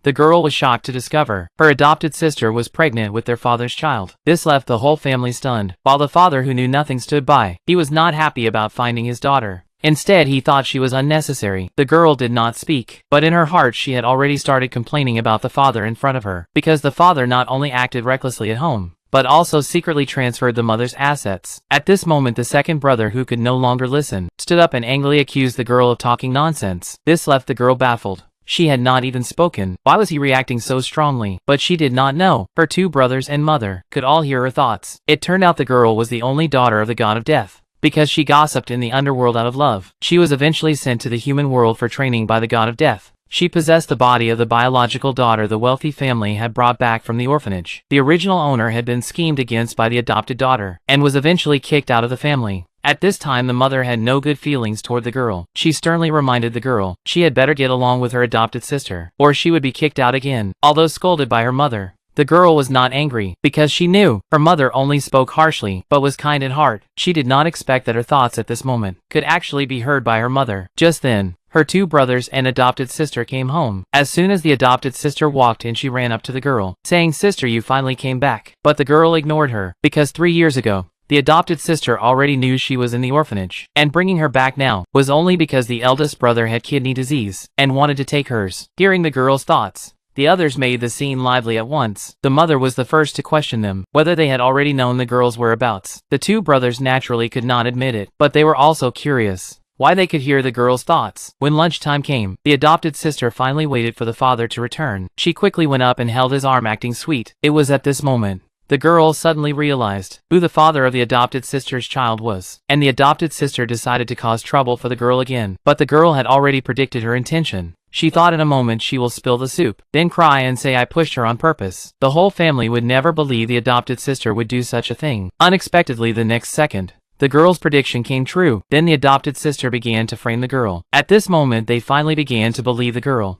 The girl was shocked to discover her adopted sister was pregnant with their father's child. This left the whole family stunned, while the father, who knew nothing, stood by. He was not happy about finding his daughter. Instead, he thought she was unnecessary. The girl did not speak, but in her heart she had already started complaining about the father in front of her, because the father not only acted recklessly at home, but also secretly transferred the mother's assets. At this moment, the second brother, who could no longer listen, stood up and angrily accused the girl of talking nonsense. This left the girl baffled. She had not even spoken. Why was he reacting so strongly? But she did not know. Her two brothers and mother could all hear her thoughts. It turned out the girl was the only daughter of the god of death. Because she gossiped in the underworld out of love, she was eventually sent to the human world for training by the god of death. She possessed the body of the biological daughter the wealthy family had brought back from the orphanage. The original owner had been schemed against by the adopted daughter, and was eventually kicked out of the family. At this time, the mother had no good feelings toward the girl. She sternly reminded the girl she had better get along with her adopted sister, or she would be kicked out again. Although scolded by her mother, the girl was not angry, because she knew her mother only spoke harshly, but was kind at heart. She did not expect that her thoughts at this moment could actually be heard by her mother. Just then, her two brothers and adopted sister came home. As soon as the adopted sister walked in, she ran up to the girl, saying, "Sister, you finally came back." But the girl ignored her, because 3 years ago, the adopted sister already knew she was in the orphanage, and bringing her back now was only because the eldest brother had kidney disease and wanted to take hers. Hearing the girl's thoughts, the others made the scene lively at once. The mother was the first to question them, whether they had already known the girl's whereabouts. The two brothers naturally could not admit it, but they were also curious why they could hear the girl's thoughts. When lunchtime came, the adopted sister finally waited for the father to return. She quickly went up and held his arm, acting sweet. It was at this moment the girl suddenly realized who the father of the adopted sister's child was, and the adopted sister decided to cause trouble for the girl again. But the girl had already predicted her intention. She thought in a moment she will spill the soup, then cry and say I pushed her on purpose. The whole family would never believe the adopted sister would do such a thing. Unexpectedly, the next second, the girl's prediction came true. Then the adopted sister began to frame the girl. At this moment, they finally began to believe the girl